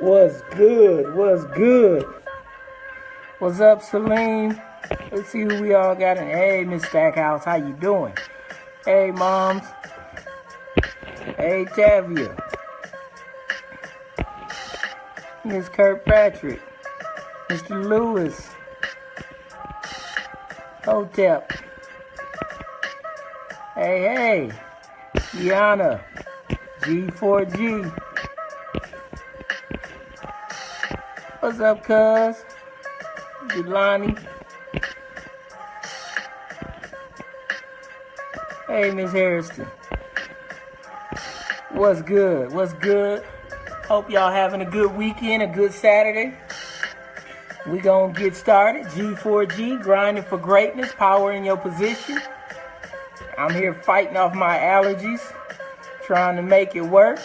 What's good? What's good? What's up, Salim? Let's see who we all got in. Hey, Miss Stackhouse, how you doing? Hey, Moms. Hey, Tavia. Miss Kirkpatrick. Mr. Lewis. Hotep. Hey. Kiana. G4G. What's up, cuz? Jelani. Hey, Miss Harrison. What's good? What's good? Hope y'all having a good weekend, a good Saturday. We gonna get started. G4G, grinding for greatness, power in your position. I'm here fighting off my allergies, trying to make it work.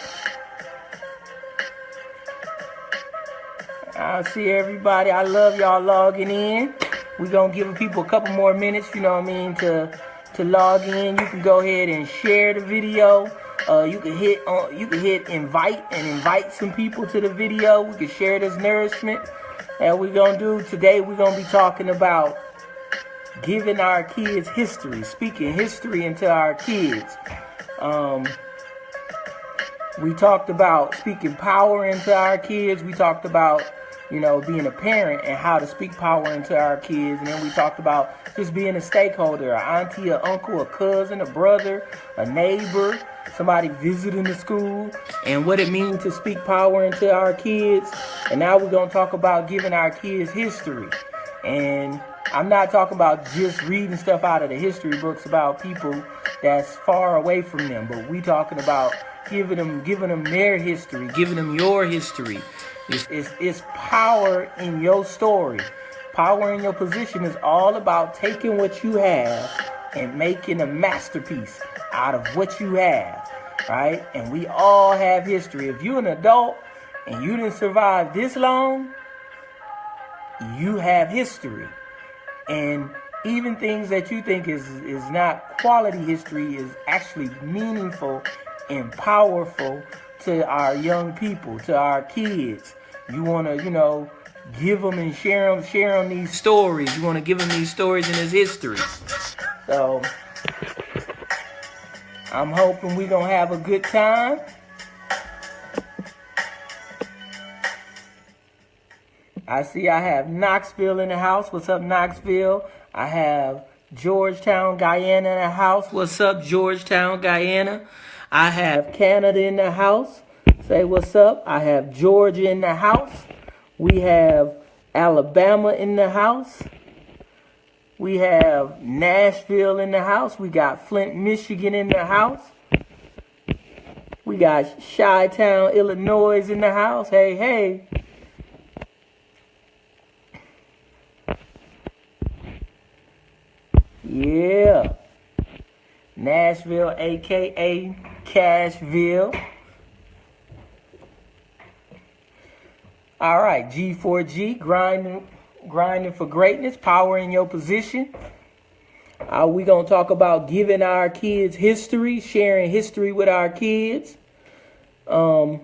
I see everybody. I love y'all logging in. We gonna give people a couple more minutes, you know what I mean, to log in. You can go ahead and share the video. You can hit invite and invite some people to the video. We can share this nourishment. And we're gonna do today. We're gonna be talking about giving our kids history, speaking history into our kids. We talked about speaking power into our kids. We talked about, being a parent and how to speak power into our kids. And then we talked about just being a stakeholder, an auntie, an uncle, a cousin, a brother, a neighbor, somebody visiting the school, and what it means to speak power into our kids. And now we're going to talk about giving our kids history. And I'm not talking about just reading stuff out of the history books about people that's far away from them, but we talking about giving them their history, giving them your history. It's power in your story. Power in your position is all about taking what you have and making a masterpiece out of what you have, right? And we all have history. If you're an adult and you didn't survive this long, you have history. And even things that you think is not quality history is actually meaningful and powerful to our young people, to our kids. You want to, give them and share them these stories. You want to give them these stories and this history. So I'm hoping we're going to have a good time. I see I have Knoxville in the house. What's up, Knoxville? I have Georgetown, Guyana in the house. What's up, Georgetown, Guyana? I have Canada in the house. Say what's up. I have Georgia in the house. We have Alabama in the house. We have Nashville in the house. We got Flint, Michigan in the house. We got Chi-Town, Illinois in the house. Hey. Yeah. Nashville, a.k.a. Cashville. All right, G4G, grinding for greatness, power in your position. We're going to talk about giving our kids history, sharing history with our kids. I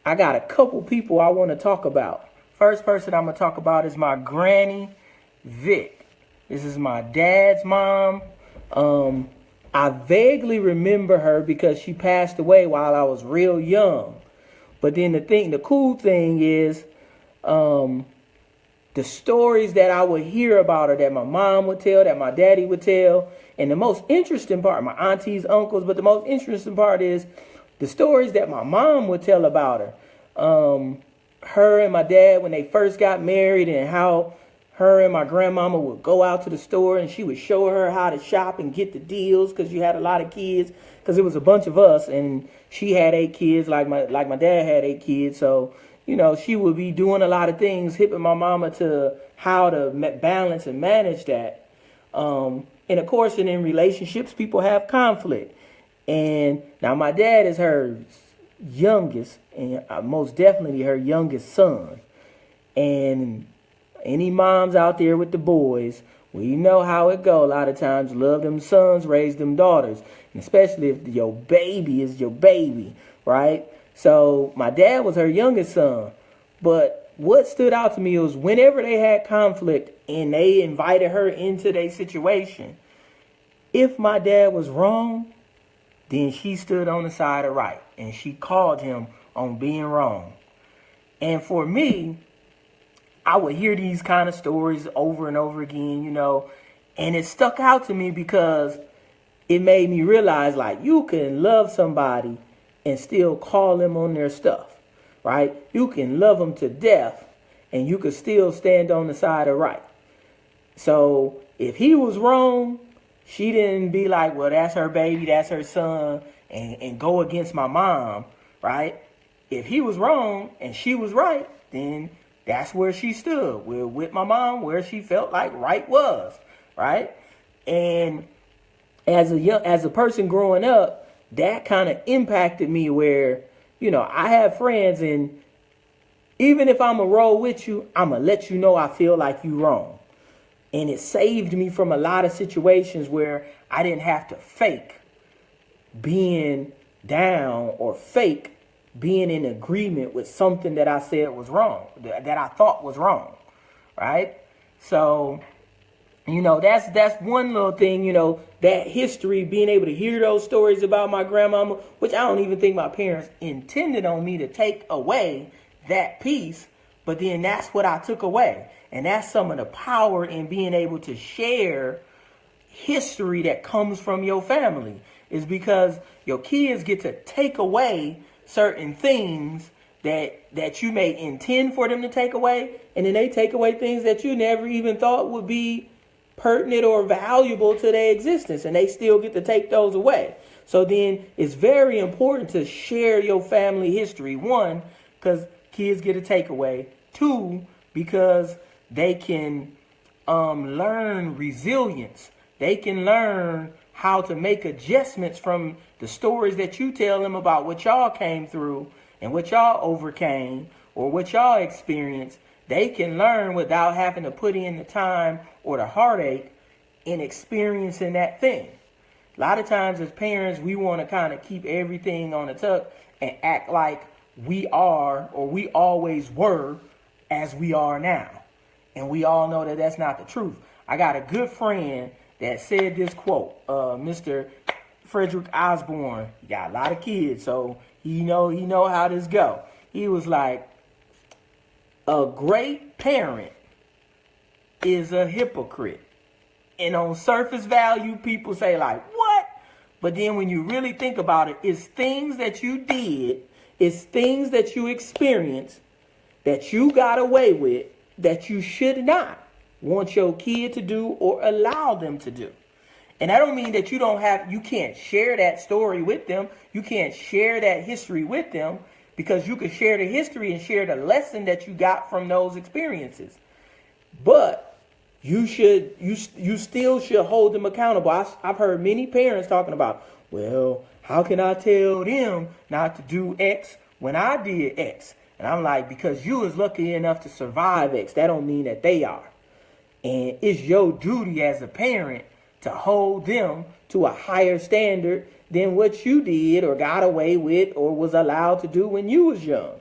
got a couple people I want to talk about. First person I'm going to talk about is my granny, Vic. This is my dad's mom. I vaguely remember her because she passed away while I was real young. But then the cool thing is, the stories that I would hear about her, that my mom would tell, that my daddy would tell, and the most interesting part, my aunties, uncles, but the most interesting part is the stories that my mom would tell about her. Her and my dad, when they first got married, and how her and my grandmama would go out to the store and she would show her how to shop and get the deals, because you had a lot of kids, because it was a bunch of us, and she had 8 kids like my dad had 8 kids. So, she would be doing a lot of things, hipping my mama to how to balance and manage that. And of course, in relationships, people have conflict. And now my dad is her youngest, and most definitely her youngest son. And any moms out there with the boys, we know how it go. A lot of times, love them sons, raise them daughters. And especially if your baby is your baby, right? So my dad was her youngest son. But what stood out to me was whenever they had conflict and they invited her into their situation, if my dad was wrong, then she stood on the side of right and she called him on being wrong. And for me, I would hear these kind of stories over and over again, and it stuck out to me because it made me realize, like, you can love somebody and still call them on their stuff, right? You can love them to death and you could still stand on the side of right. So if he was wrong, she didn't be like, well, that's her baby, that's her son, and go against my mom, right? If he was wrong and she was right, then that's where she stood. We're with my mom where she felt like right was, right? And as a person growing up, that kind of impacted me where, I have friends, and even if I'm going to roll with you, I'm going to let you know I feel like you wrong. And it saved me from a lot of situations where I didn't have to fake being down or fake being in agreement with something that I said was wrong, that I thought was wrong, right? So, that's one little thing, that history, being able to hear those stories about my grandmama, which I don't even think my parents intended on me to take away that piece, but then that's what I took away. And that's some of the power in being able to share history that comes from your family, is because your kids get to take away certain things that you may intend for them to take away, and then they take away things that you never even thought would be pertinent or valuable to their existence, and they still get to take those away. So then it's very important to share your family history. One, because kids get a takeaway. Two, because they can learn resilience. They can learn how to make adjustments from the stories that you tell them about what y'all came through and what y'all overcame or what y'all experienced. They can learn without having to put in the time or the heartache in experiencing that thing. A lot of times as parents, we want to kind of keep everything on the tuck and act like we are, or we always were, as we are now. And we all know that that's not the truth. I got a good friend that said this quote, Mr. Frederick Osborne. He got a lot of kids, so he know how this go. He was like, a great parent is a hypocrite. And on surface value, people say like, what? But then when you really think about it, it's things that you did, it's things that you experienced, that you got away with, that you should not want your kid to do or allow them to do. And I don't mean that you can't share that story with them. You can't share that history with them, because you can share the history and share the lesson that you got from those experiences. But you still should hold them accountable. I've heard many parents talking about, well, how can I tell them not to do X when I did X? And I'm like, because you was lucky enough to survive X, that don't mean that they are. And it's your duty as a parent to hold them to a higher standard than what you did or got away with or was allowed to do when you was young,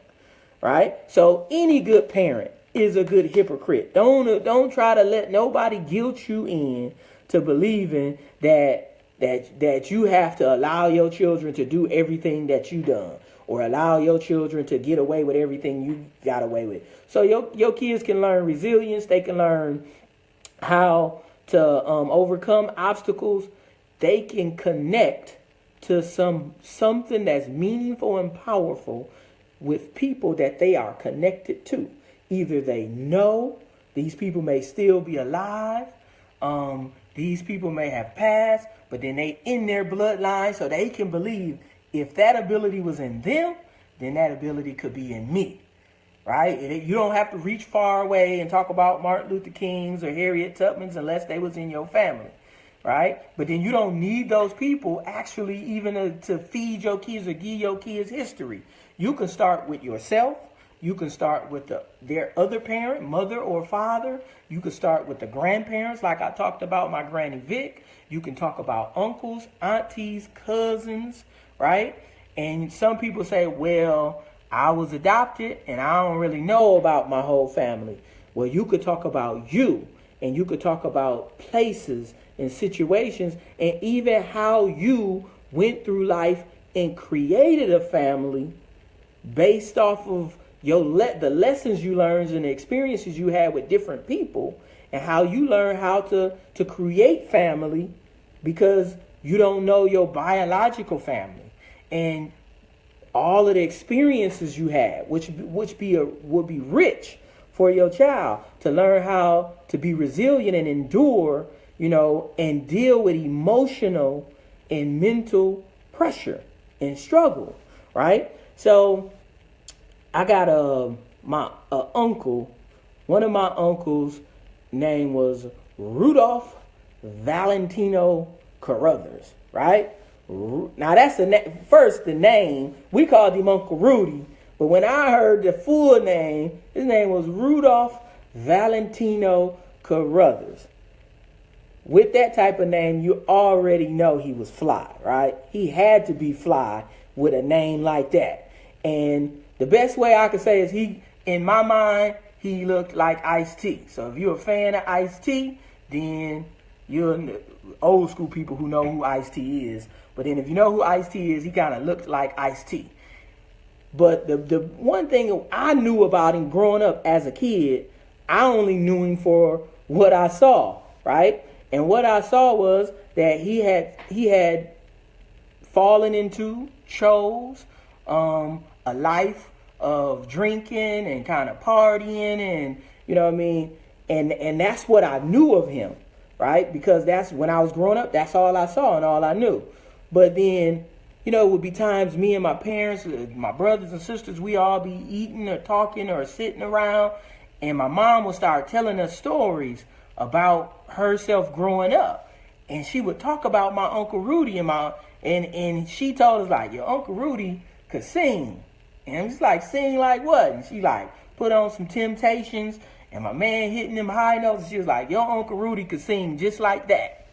right? So any good parent is a good hypocrite. Don't try to let nobody guilt you in to believing that you have to allow your children to do everything that you done, or allow your children to get away with everything you got away with. So your kids can learn resilience. They can learn how to overcome obstacles. They can connect to something that's meaningful and powerful with people that they are connected to. Either they know these people may still be alive, these people may have passed, but then they in their bloodline, so they can believe if that ability was in them, then that ability could be in me, right? You don't have to reach far away and talk about Martin Luther King's or Harriet Tubman's unless they was in your family, right? But then you don't need those people actually even to feed your kids or give your kids history. You can start with yourself. You can start with their other parent, mother or father. You can start with the grandparents, like I talked about my Granny Vic. You can talk about uncles, aunties, cousins, right? And some people say, well, I was adopted and I don't really know about my whole family. Well, you could talk about you, and you could talk about places and situations, and even how you went through life and created a family based off of the lessons you learned and the experiences you had with different people, and how you learn how to create family because you don't know your biological family, and all of the experiences you had, which would be rich for your child to learn how to be resilient and endure, and deal with emotional and mental pressure and struggle, right? So I got my uncle. One of my uncles' name was Rudolph Valentino Carruthers, right? Now that's the name. We called him Uncle Rudy, but when I heard the full name, his name was Rudolph Valentino Carruthers. With that type of name, you already know he was fly, right? He had to be fly with a name like that. And the best way I could say is in my mind, he looked like Ice-T. So if you're a fan of Ice-T, then you're old school people who know who Ice-T is. But then if you know who Ice-T is, he kind of looked like Ice-T. But the one thing I knew about him growing up as a kid, I only knew him for what I saw, right? And what I saw was that he had fallen into, chose a life of drinking and kind of partying, and you know what I mean? And that's what I knew of him, right? Because that's when I was growing up, that's all I saw and all I knew. But then, it would be times me and my parents, my brothers and sisters, we all be eating or talking or sitting around, and my mom would start telling us stories about herself growing up. And she would talk about my Uncle Rudy and she told us, like, your Uncle Rudy could sing. And I'm just like, sing like what? And she like put on some Temptations, and my man hitting them high notes. And she was like, your Uncle Rudy could sing just like that.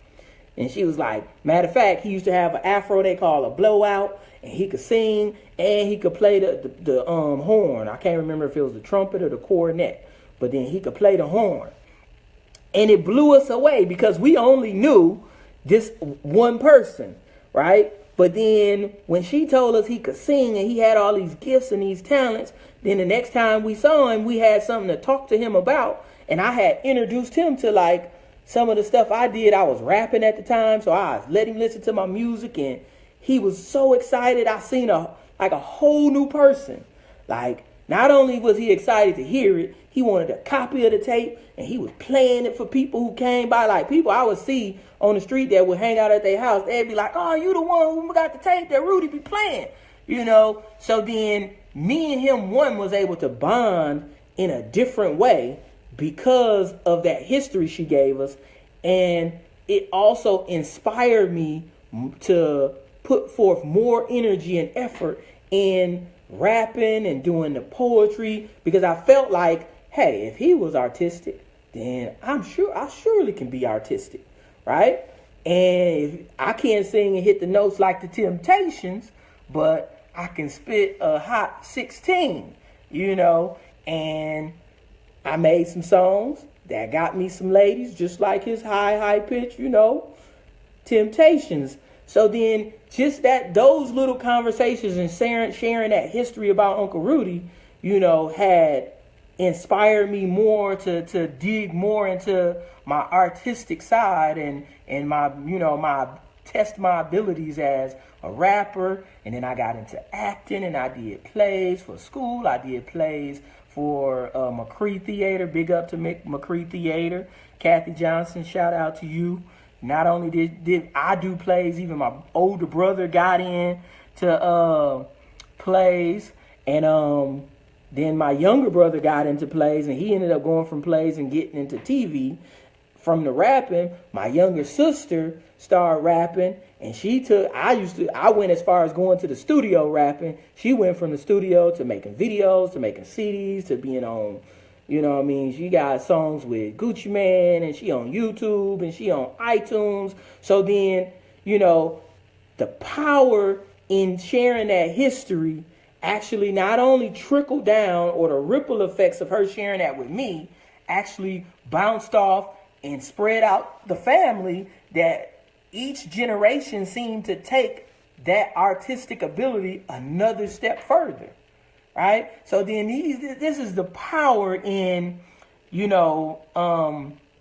And she was like, matter of fact, he used to have an afro they call a blowout, and he could sing and he could play the horn. I can't remember if it was the trumpet or the cornet, but then he could play the horn. And it blew us away because we only knew this one person, right? But then when she told us he could sing and he had all these gifts and these talents, then the next time we saw him, we had something to talk to him about. And I had introduced him to like some of the stuff I did. I was rapping at the time, so I let him listen to my music, and he was so excited. I seen a whole new person. Like, not only was he excited to hear it, he wanted a copy of the tape, and he was playing it for people who came by. Like, people I would see on the street that would hang out at their house, they'd be like, oh, you the one who got the tape that Rudy be playing, So then me and him, one, was able to bond in a different way because of that history she gave us. And it also inspired me to put forth more energy and effort in rapping and doing the poetry, because I felt like, hey, if he was artistic, then I surely can be artistic, right? And if I can't sing and hit the notes like the Temptations, but I can spit a hot 16, and I made some songs that got me some ladies, just like his high pitch, Temptations. So then just those little conversations and sharing that history about Uncle Rudy, had inspired me more to dig more into my artistic side and my, my test my abilities as a rapper. And then I got into acting, and I did plays for school. I did plays for McCree Theater. Big up to McCree Theater. Kathy Johnson, shout out to you. Not only did I do plays, even my older brother got in to plays. And then my younger brother got into plays, and he ended up going from plays and getting into TV. From the rapping, my younger sister started rapping, and I went as far as going to the studio rapping. She went from the studio to making videos, to making CDs, to being on, she got songs with Gucci Mane, and she on YouTube, and she on iTunes. So then, the power in sharing that history actually not only trickled down, or the ripple effects of her sharing that with me actually bounced off and spread out the family, that each generation seemed to take that artistic ability another step further, right? So then this is the power in,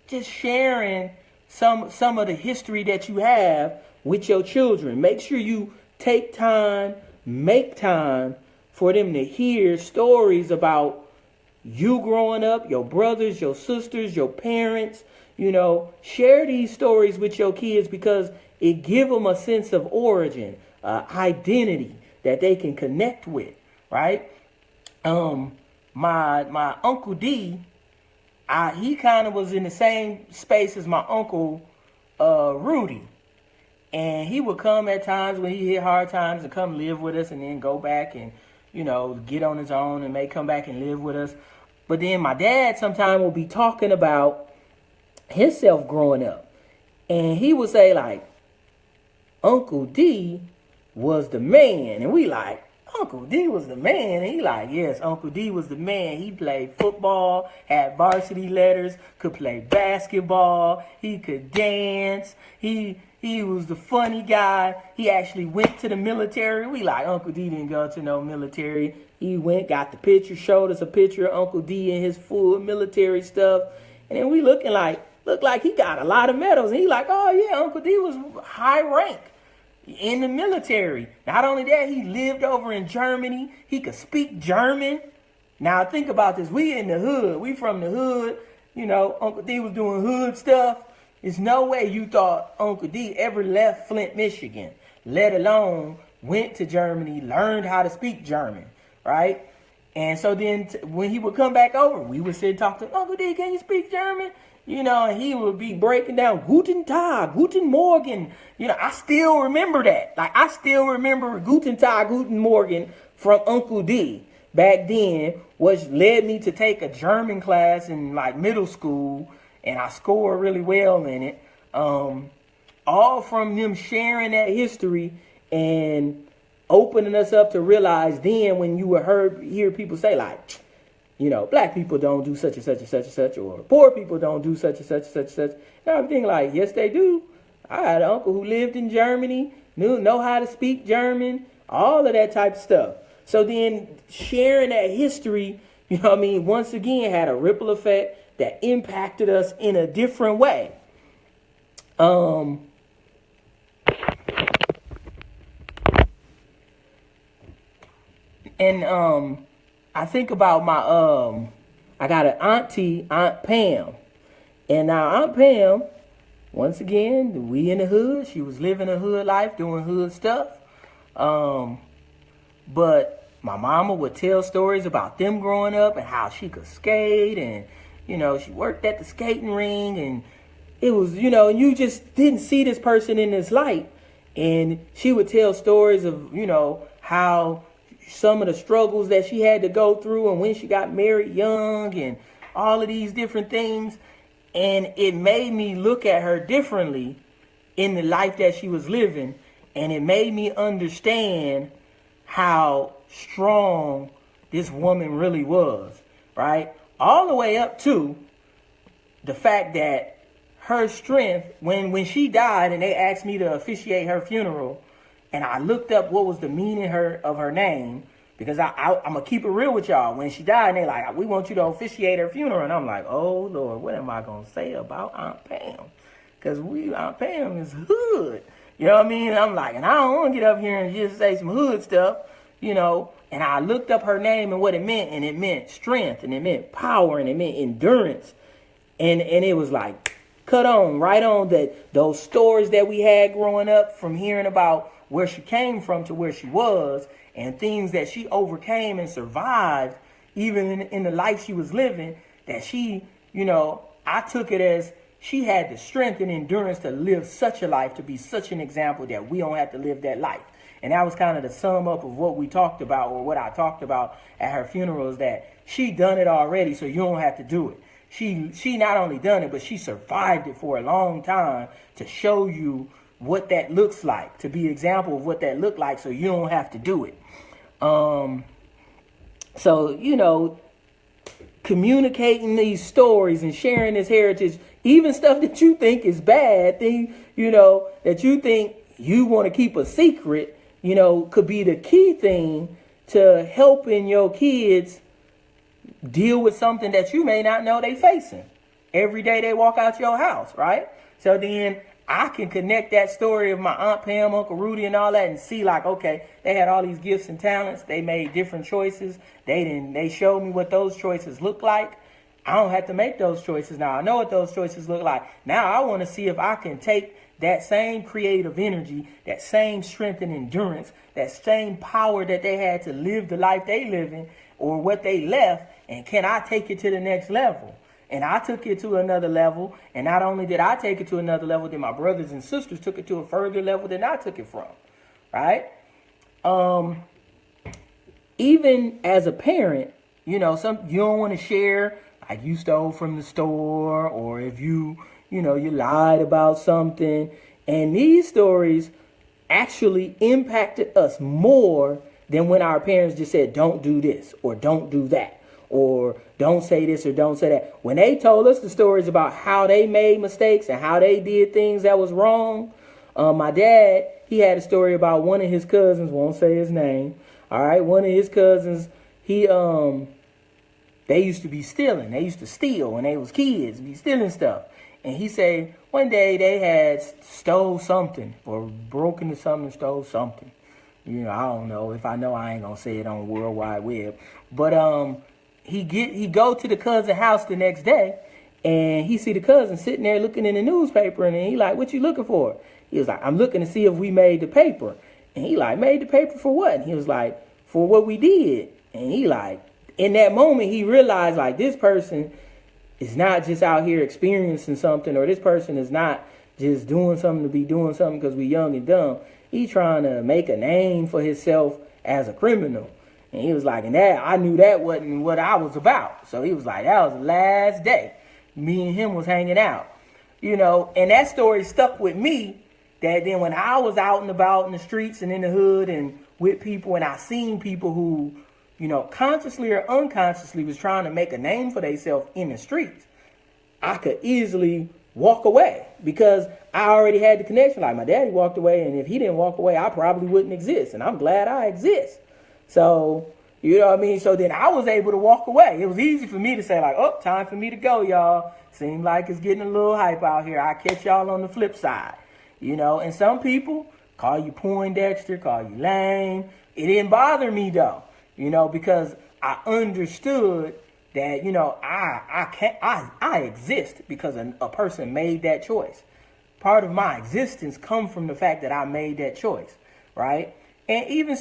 just sharing some of the history that you have with your children. Make sure you make time for them to hear stories about you growing up, your brothers, your sisters, your parents. Share these stories with your kids, because it gives them a sense of origin, identity that they can connect with, right? My Uncle D, he kind of was in the same space as my uncle Rudy. And he would come at times when he hit hard times and come live with us, and then go back and, get on his own and may come back and live with us. But then my dad sometimes will be talking about himself growing up. And he would say, like, Uncle D was the man. And we like, Uncle D was the man. And he like, yes, Uncle D was the man. He played football, had varsity letters, could play basketball. He could dance. He was the funny guy. He actually went to the military. We like, Uncle D didn't go to no military. He went, got the picture, showed us a picture of Uncle D in his full military stuff. And then we look like he got a lot of medals. And he like, oh yeah, Uncle D was high rank in the military. Not only that, he lived over in Germany. He could speak German. Now think about this. We in the hood. We from the hood. Uncle D was doing hood stuff. There's no way you thought Uncle D ever left Flint, Michigan, let alone went to Germany, learned how to speak German, right? And so then when he would come back over, we would sit and talk to him, Uncle D, can you speak German? And he would be breaking down, Guten Tag, Guten Morgen. I still remember that. Like, I still remember Guten Tag, Guten Morgen from Uncle D back then, which led me to take a German class in, like, middle school. And I scored really well in it. All from them sharing that history and opening us up to realize then, when you would hear people say, like, black people don't do such and such and such and such, or poor people don't do such and such and such and such. And I'm thinking, like, yes, they do. I had an uncle who lived in Germany, know how to speak German, all of that type of stuff. So then sharing that history, once again had a ripple effect that impacted us in a different way. I think about I got an auntie, Aunt Pam. And now Aunt Pam, once again, we in the hood. She was living a hood life, doing hood stuff. But my mama would tell stories about them growing up and how she could skate, and she worked at the skating ring, and it was, you just didn't see this person in this light. And she would tell stories of, how some of the struggles that she had to go through, and when she got married young, and all of these different things. And it made me look at her differently in the life that she was living. And it made me understand how strong this woman really was, right? All the way up to the fact that her strength, when she died and they asked me to officiate her funeral, and I looked up what was the meaning of her name, because I'm going to keep it real with y'all. When she died, and they like, we want you to officiate her funeral. And I'm like, oh, Lord, what am I going to say about Aunt Pam? Because Aunt Pam is hood. You know what I mean? I'm like, and I don't want to get up here and just say some hood stuff, And I looked up her name and what it meant. And it meant strength, and it meant power, and it meant endurance. And it was like, right on that those stories that we had growing up, from hearing about where she came from to where she was, and things that she overcame and survived, even in the life she was living, that she, I took it as she had the strength and endurance to live such a life, to be such an example that we don't have to live that life. And that was kind of the sum up of what we talked about, or what I talked about at her funeral, is that she done it already, so you don't have to do it. She not only done it, but she survived it for a long time to show you, what that looks like, to be an example of what that looked like, so you don't have to do it. So, communicating these stories and sharing this heritage, even stuff that you think is bad, that you think you want to keep a secret, could be the key thing to helping your kids deal with something that you may not know they facing every day they walk out your house, right? So then I can connect that story of my Aunt Pam, Uncle Rudy, and all that, and see like, okay, they had all these gifts and talents. They made different choices. They showed me what those choices look like. I don't have to make those choices now. I know what those choices look like. Now I want to see if I can take that same creative energy, that same strength and endurance, that same power that they had to live the life they live in, or what they left, and can I take it to the next level? And I took it to another level. And not only did I take it to another level, then my brothers and sisters took it to a further level than I took it from. Right? Even as a parent, you don't want to share, like you stole from the store, or if you lied about something. And these stories actually impacted us more than when our parents just said, don't do this or don't do that, or don't say this or don't say that. When they told us the stories about how they made mistakes and how they did things that was wrong, my dad, he had a story about one of his cousins, won't say his name. All right, one of his cousins, they used to be stealing. They used to steal when they was kids, be stealing stuff. And he said one day they had stole something or broke into something and stole something. I don't know. If I know, I ain't gonna say it on World Wide Web. But he go to the cousin's house the next day, and he see the cousin sitting there looking in the newspaper, and he like, what you looking for? He was like, I'm looking to see if we made the paper. And he like, made the paper for what? And he was like, for what we did. And he like, in that moment, he realized like, this person is not just out here experiencing something, or this person is not just doing something to be doing something because we young and dumb. He trying to make a name for himself as a criminal. And he was like, and that I knew that wasn't what I was about. So he was like, that was the last day me and him was hanging out. And that story stuck with me, that then when I was out and about in the streets and in the hood and with people, and I seen people who, consciously or unconsciously was trying to make a name for themselves in the streets, I could easily walk away because I already had the connection. Like my daddy walked away, and if he didn't walk away, I probably wouldn't exist. And I'm glad I exist. So, So then I was able to walk away. It was easy for me to say like, oh, time for me to go, y'all. Seems like it's getting a little hype out here. I'll catch y'all on the flip side. And some people call you Poindexter, call you lame. It didn't bother me though, because I understood that, I exist because a person made that choice. Part of my existence come from the fact that I made that choice, right? And even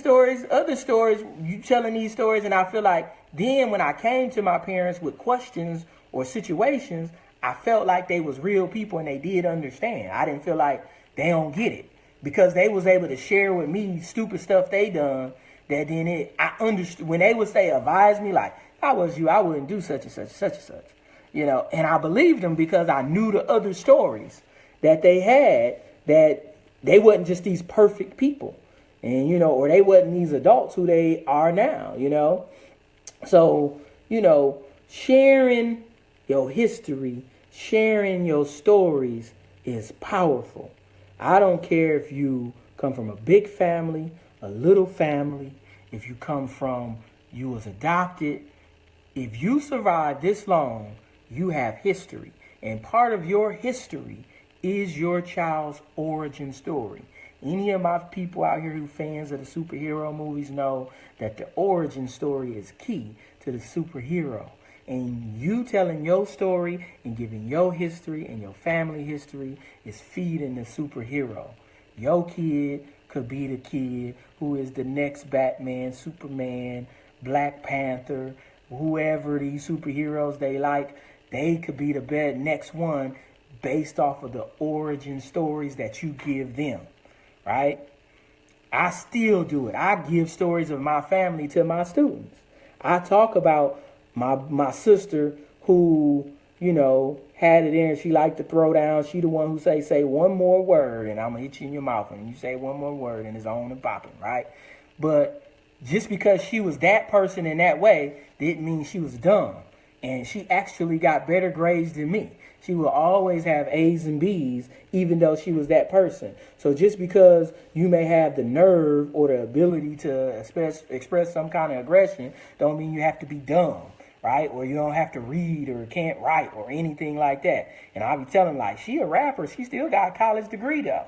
other stories, you telling these stories, and I feel like then when I came to my parents with questions or situations, I felt like they was real people and they did understand. I didn't feel like they don't get it, because they was able to share with me stupid stuff they done, that then I understood. When they would say, advise me, like, if I was you, I wouldn't do such and such, such and such, and I believed them because I knew the other stories that they had, that they wasn't just these perfect people, and, or they wasn't these adults who they are now, So, sharing your history, sharing your stories is powerful. I don't care if you come from a big family, a little family, if you was adopted. If you survive this long, you have history. And part of your history is your child's origin story. Any of my people out here who fans of the superhero movies know that the origin story is key to the superhero. And you telling your story and giving your history and your family history is feeding the superhero. Your kid could be the kid who is the next Batman, Superman, Black Panther, whoever these superheroes they like. They could be the next one based off of the origin stories that you give them, right? I still do it. I give stories of my family to my students. I talk about my sister who, had it in her. She liked to throw down. She the one who say one more word and I'm going to hit you in your mouth. And you say one more word and it's on and popping, right? But just because she was that person in that way didn't mean she was dumb. And she actually got better grades than me. She will always have A's and B's, even though she was that person. So just because you may have the nerve or the ability to express some kind of aggression, don't mean you have to be dumb, right? Or you don't have to read or can't write or anything like that. And I'll be telling like, she a rapper. She still got a college degree though.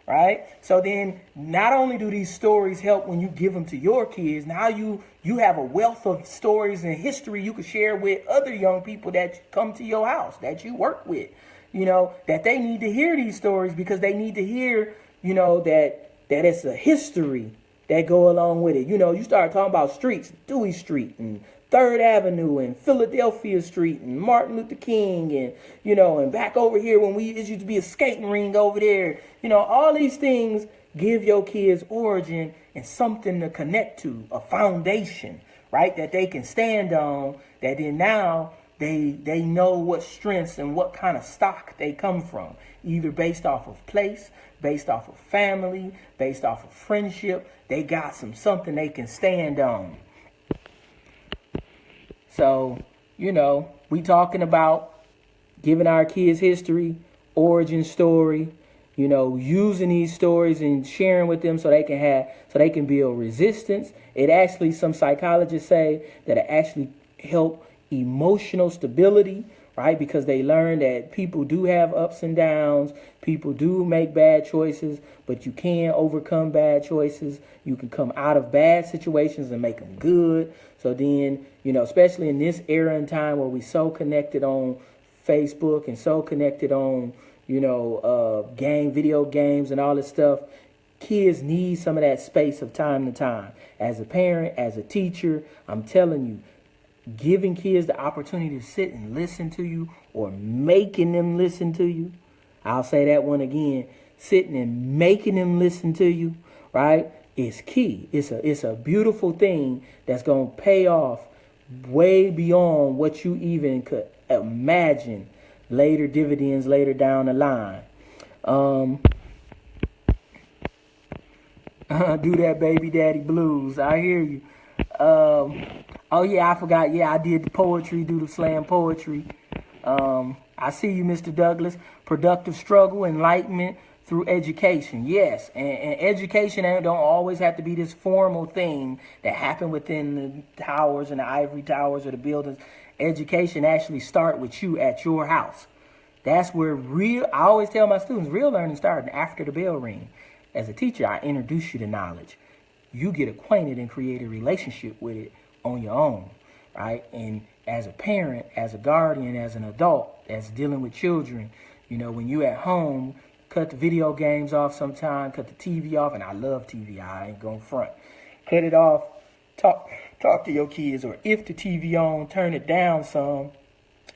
Right? So then not only do these stories help when you give them to your kids, now you have a wealth of stories and history you can share with other young people that come to your house, that you work with, that they need to hear these stories because they need to hear, that it's a history that go along with it. You start talking about streets, Dewey Street and 3rd Avenue and Philadelphia Street and Martin Luther King and, and back over here when it used to be a skating ring over there. All these things give your kids origin and something to connect to, a foundation, right, that they can stand on, that then now they know what strengths and what kind of stock they come from, either based off of place, based off of family, based off of friendship. They got something they can stand on. So, we talking about giving our kids history, origin story, using these stories and sharing with them so they can build resistance. It actually, some psychologists say that it actually help emotional stability, right? Because they learn that people do have ups and downs. People do make bad choices, but you can overcome bad choices. You can come out of bad situations and make them good. So then, especially in this era and time where we so connected on Facebook and so connected on, video games and all this stuff, kids need some of that space of time to time. As a parent, as a teacher, I'm telling you, giving kids the opportunity to sit and listen to you or making them listen to you. I'll say that one again. Sitting and making them listen to you, right, is key. It's a beautiful thing that's going to pay off way beyond what you even could imagine later, dividends later down the line. Do that baby daddy blues. I hear you. Oh yeah, I forgot. Yeah, I did the poetry, do the slam poetry. I see you, Mr. Douglas. Productive struggle, enlightenment through education. Yes, and education don't always have to be this formal thing that happened within the towers and the ivory towers or the buildings. Education actually start with you at your house. That's where I always tell my students, real learning starts after the bell ring. As a teacher, I introduce you to knowledge. You get acquainted and create a relationship with it on your own, right? And as a parent, as a guardian, as an adult that's dealing with children, when you at home, cut the video games off sometime, cut the TV off, and I love TV, I ain't going front. Cut it off, talk to your kids, or if the TV on, turn it down some,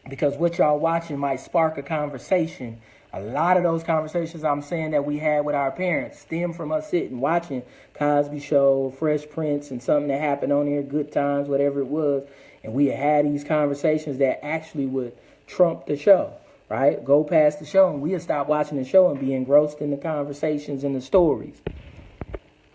because what y'all watching might spark a conversation. A lot of those conversations I'm saying that we had with our parents stem from us sitting, watching Cosby Show, Fresh Prince, and something that happened on there, Good Times, whatever it was. And we had these conversations that actually would trump the show, right? Go past the show, and we'd stop watching the show and be engrossed in the conversations and the stories.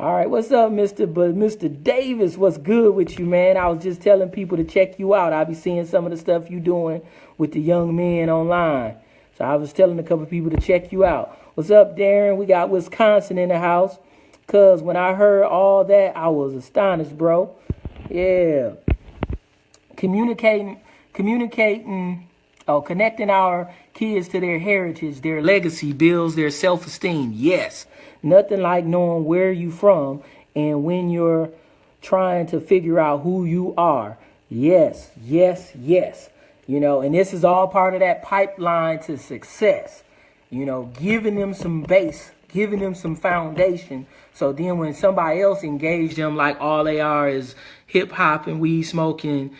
All right, what's up, Mr. Davis? What's good with you, man? I was just telling people to check you out. I'll be seeing some of the stuff you doing with the young men online. So I was telling a couple of people to check you out. What's up, Darren? We got Wisconsin in the house. Cause when I heard all that, I was astonished, bro. Yeah. Connecting our kids to their heritage, their legacy builds their self-esteem. Yes. Nothing like knowing where you from and when you're trying to figure out who you are. Yes, yes, yes. And this is all part of that pipeline to success. Giving them some base, giving them some foundation. So then when somebody else engage them like all they are is hip hop and weed smoking,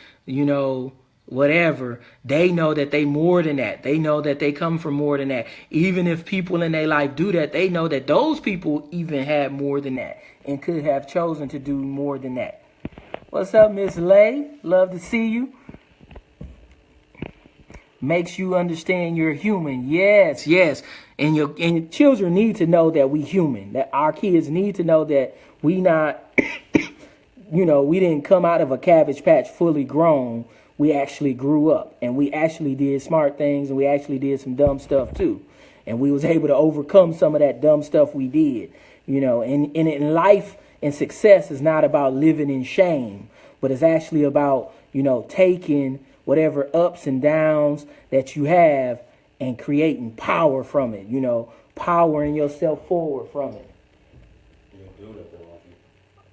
whatever, they know that they more than that. They know that they come from more than that. Even if people in their life do that, they know that those people even had more than that and could have chosen to do more than that. What's up, Miss Lay? Love to see you. makes you understand you're human. Yes, yes. And your children need to know that we human, that our kids need to know that we not, we didn't come out of a Cabbage Patch fully grown. We actually grew up, and we actually did smart things, and we actually did some dumb stuff too. And we was able to overcome some of that dumb stuff we did, and in life and success is not about living in shame, but it's actually about, taking whatever ups and downs that you have and creating power from it, powering yourself forward from it.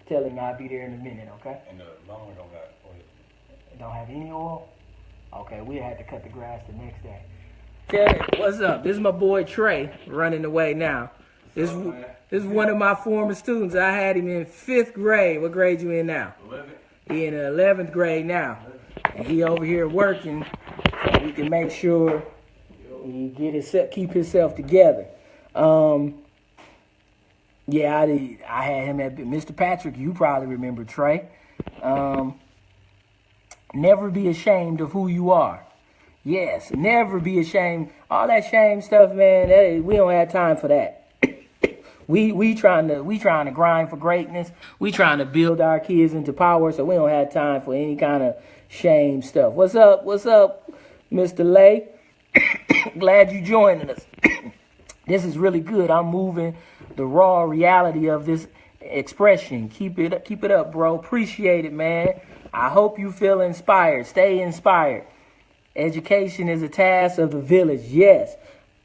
Tell him I'll be there in a minute, okay? And the lawnmower don't got oil. Don't have any oil? Okay, we had to cut the grass the next day. Tell what's up? This is my boy Trey running away now. This is one of my former students. I had him in 5th grade. What grade you in now? 11th. He in the 11th grade now. And he over here working so we can make sure he keep himself together. Yeah, I had him at Mr. Patrick. You probably remember Trey. Never be ashamed of who you are. Yes, never be ashamed. All that shame stuff, man, we don't have time for that. We trying to grind for greatness. We trying to build our kids into power, so we don't have time for any kind of shame stuff. What's up? What's up, Mr. Lay? Glad you joining us. This is really good. I'm moving the raw reality of this expression. Keep it up, bro. Appreciate it, man. I hope you feel inspired. Stay inspired. Education is a task of the village. Yes,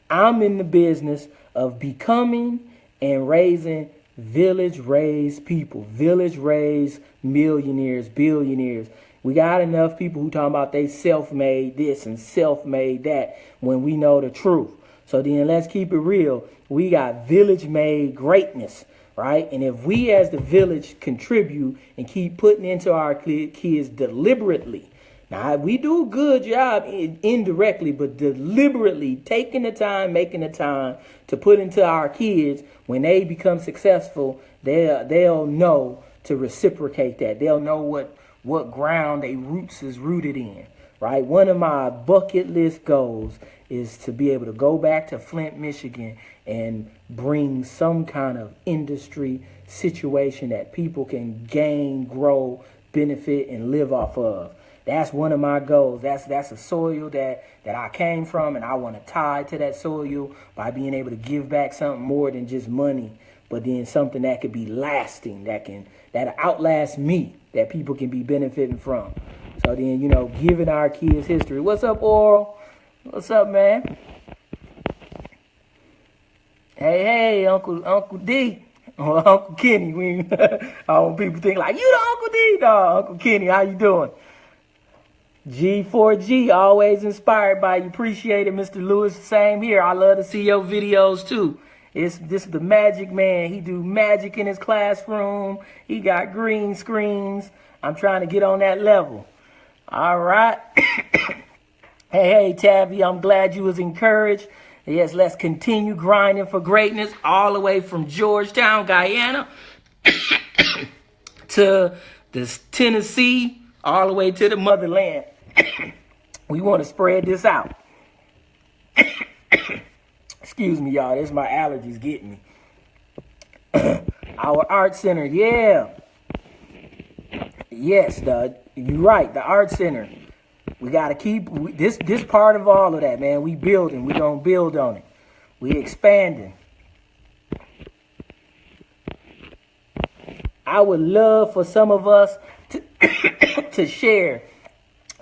I'm in the business of becoming and raising village-raised people, village-raised millionaires, billionaires. We got enough people who talking about they self-made this and self-made that when we know the truth. So then let's keep it real. We got village-made greatness, right? And if we as the village contribute and keep putting into our kids deliberately, now we do a good job indirectly, but deliberately taking the time, making the time to put into our kids, when they become successful, they'll know to reciprocate that. They'll know what ground their roots is rooted in, right? One of my bucket list goals is to be able to go back to Flint, Michigan and bring some kind of industry situation that people can gain, grow, benefit, and live off of. That's one of my goals. That's a soil that I came from, and I want to tie to that soil by being able to give back something more than just money, but then something that could be lasting, that outlast me, that people can be benefiting from. So then, giving our kids history. What's up, Oral? What's up, man? Hey, Uncle D. Or Uncle Kenny. I want people think like, you the Uncle D? No, Uncle Kenny, how you doing? G4G, always inspired by you. Appreciate it, Mr. Lewis. Same here. I love to see your videos, too. This is the magic man. He do magic in his classroom. He got green screens. I'm trying to get on that level. All right. Hey, Tabby, I'm glad you was encouraged. Yes, let's continue grinding for greatness all the way from Georgetown, Guyana, to this Tennessee, all the way to the motherland. We want to spread this out. Excuse me, y'all. This is my allergies getting me. Our art center, yeah. Yes, you're right. The art center. We got to keep this part of all of that, man. We building. We going to build on it. We expanding. I would love for some of us to share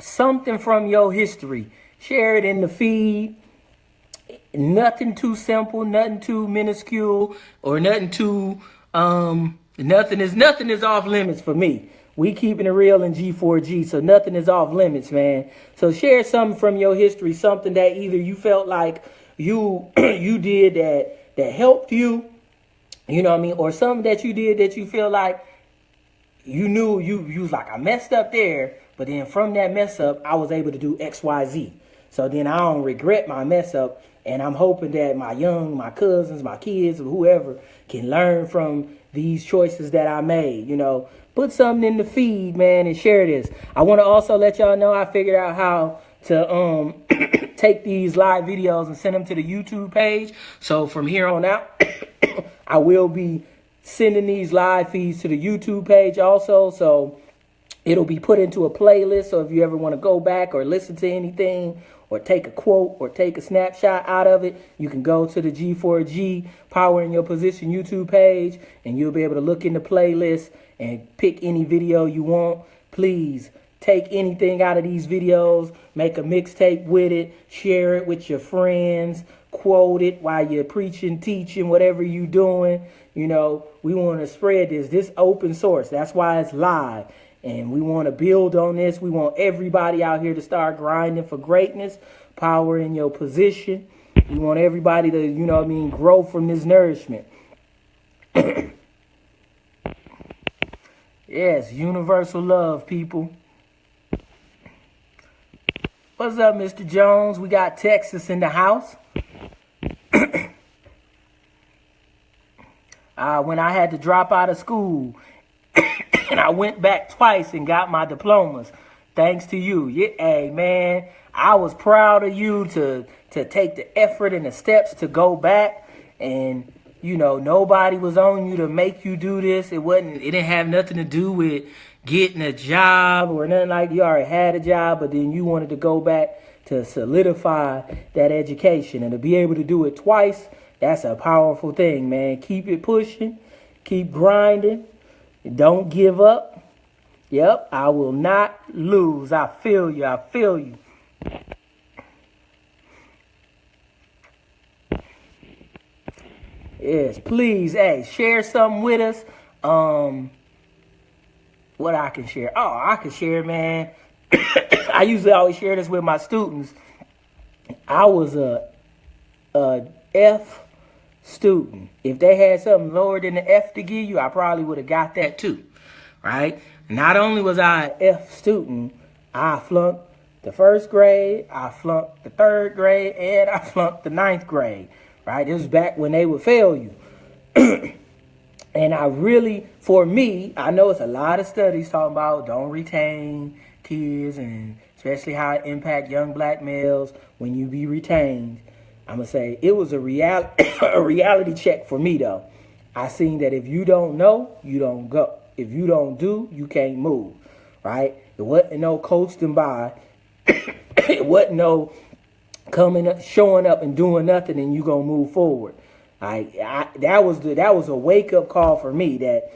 something from your history. Share it in the feed. Nothing too simple, nothing too minuscule, or nothing too nothing is off limits for me. We keeping it real in G4G, so nothing is off limits, man. So share something from your history, something that either you felt like you did that helped you, you know what I mean, or something that you did that you feel like you knew you was like, I messed up there, but then from that mess up, I was able to do X, Y, Z. So then I don't regret my mess up, and I'm hoping that my cousins, my kids, or whoever can learn from these choices that I made, you know. Put something in the feed, man, and share this. I want to also let y'all know I figured out how to take these live videos and send them to the YouTube page. So from here on out, I will be sending these live feeds to the YouTube page also. So it'll be put into a playlist. So if you ever want to go back or listen to anything or take a quote or take a snapshot out of it, you can go to the G4G Power in Your Position YouTube page, and you'll be able to look in the playlist and pick any video you want. Please take anything out of these videos, make a mixtape with it, share it with your friends, quote it while you're preaching, teaching, whatever you're doing. You know, we want to spread this open source. That's why it's live. And we want to build on this. We want everybody out here to start grinding for greatness, power in your position. We want everybody to, you know what I mean, grow from this nourishment. Yes, universal love, people. What's up, Mr. Jones? We got Texas in the house. When I had to drop out of school, and I went back twice and got my diplomas, thanks to you. Yeah, hey, man, I was proud of you to take the effort and the steps to go back. And, you know, nobody was on you to make you do this. It didn't have nothing to do with getting a job or nothing like that. You already had a job, but then you wanted to go back to solidify that education. And to be able to do it twice, that's a powerful thing, man. Keep it pushing. Keep grinding. Don't give up. Yep, I will not lose. I feel you. I feel you. Yes, please, hey, share something with us. What I can share? Oh, I can share, man. I usually always share this with my students. I was a F student. If they had something lower than the F to give you, I probably would have got that too, right? Not only was I an F student, I flunked the first grade, I flunked the third grade, and I flunked the ninth grade, right? This was back when they would fail you. And I really, for me, I know it's a lot of studies talking about don't retain kids, and especially how it impact young black males when you be retained. I'm going to say it was a reality check for me, though. I seen that if you don't know, you don't go. If you don't do, you can't move, right? It wasn't no coasting by. It wasn't no coming up, showing up and doing nothing and you going to move forward. That was a wake-up call for me that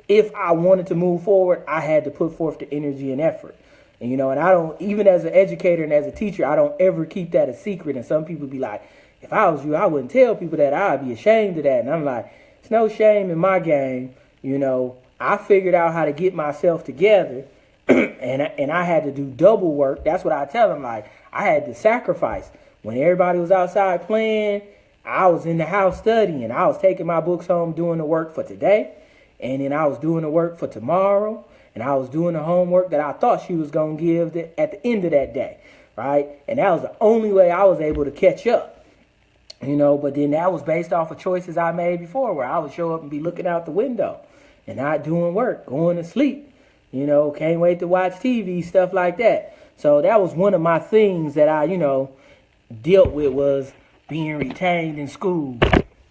if I wanted to move forward, I had to put forth the energy and effort. And, you know, and I don't, even as an educator and as a teacher, I don't ever keep that a secret. And some people be like, if I was you, I wouldn't tell people that. I'd be ashamed of that. And I'm like, it's no shame in my game. You know, I figured out how to get myself together and I had to do double work. That's what I tell them. Like, I had to sacrifice. When everybody was outside playing, I was in the house studying. I was taking my books home, doing the work for today. And then I was doing the work for tomorrow. And I was doing the homework that I thought she was going to give at the end of that day, right? And that was the only way I was able to catch up, you know. But then that was based off of choices I made before, where I would show up and be looking out the window and not doing work, going to sleep, you know, can't wait to watch TV, stuff like that. So that was one of my things that I, you know, dealt with, was being retained in school.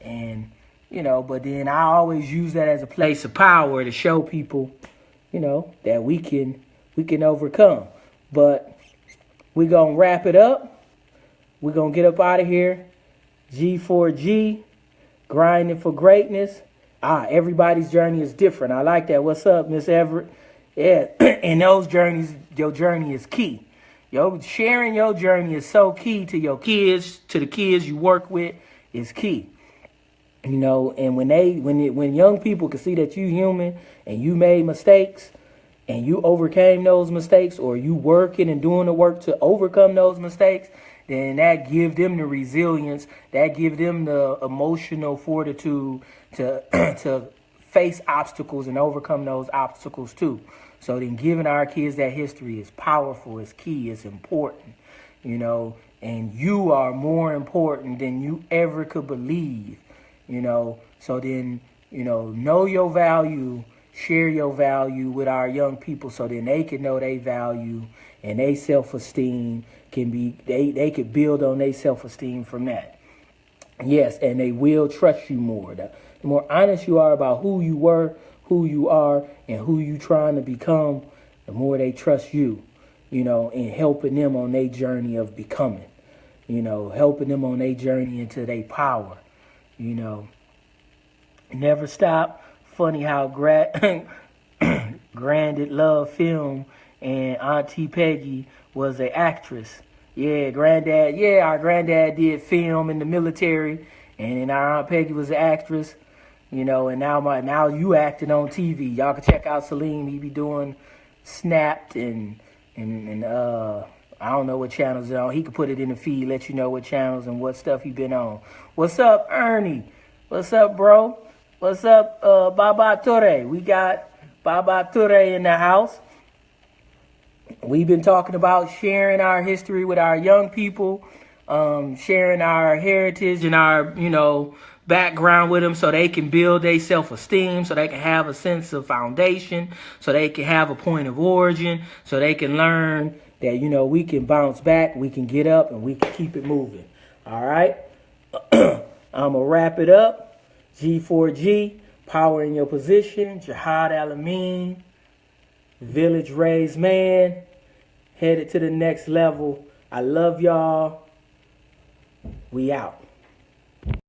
And, you know, but then I always use that as a place of power to show people, you know, that we can overcome. But we're going to wrap it up. We're going to get up out of here. G4G, grinding for greatness. Everybody's journey is different. I like that. What's up, Miss Everett? Yeah, and those journeys, your journey is key. Sharing your journey is so key to your kids, to the kids you work with, is key. You know, and when young people can see that you human and you made mistakes and you overcame those mistakes, or you working and doing the work to overcome those mistakes, then that gives them the resilience, that gives them the emotional fortitude to face obstacles and overcome those obstacles too. So then giving our kids that history is powerful, is key, is important, you know, and you are more important than you ever could believe. You know, so then, you know your value, share your value with our young people so then they can know their value and their self-esteem can be, they could build on their self-esteem from that. Yes, and they will trust you more. The more honest you are about who you were, who you are, and who you trying to become, the more they trust you, in helping them on their journey of becoming, helping them on their journey into their power, Never stop. Funny how Granddad Love Film and Auntie Peggy was an actress. Yeah, our granddad did film in the military, and then our Aunt Peggy was an actress, and now you acting on TV. Y'all can check out Salim. He be doing Snapped and I don't know what channels are on. He could put it in the feed, let you know what channels and what stuff he been on. What's up, Ernie? What's up, bro? What's up, Baba Ture? We got Baba Ture in the house. We've been talking about sharing our history with our young people, sharing our heritage and our, background with them so they can build their self-esteem, so they can have a sense of foundation, so they can have a point of origin, so they can learn that, we can bounce back, we can get up, and we can keep it moving. All right? I'm going to wrap it up. G4G, power in your position. Jihad Al-Amin, village raised man, headed to the next level. I love y'all. We out.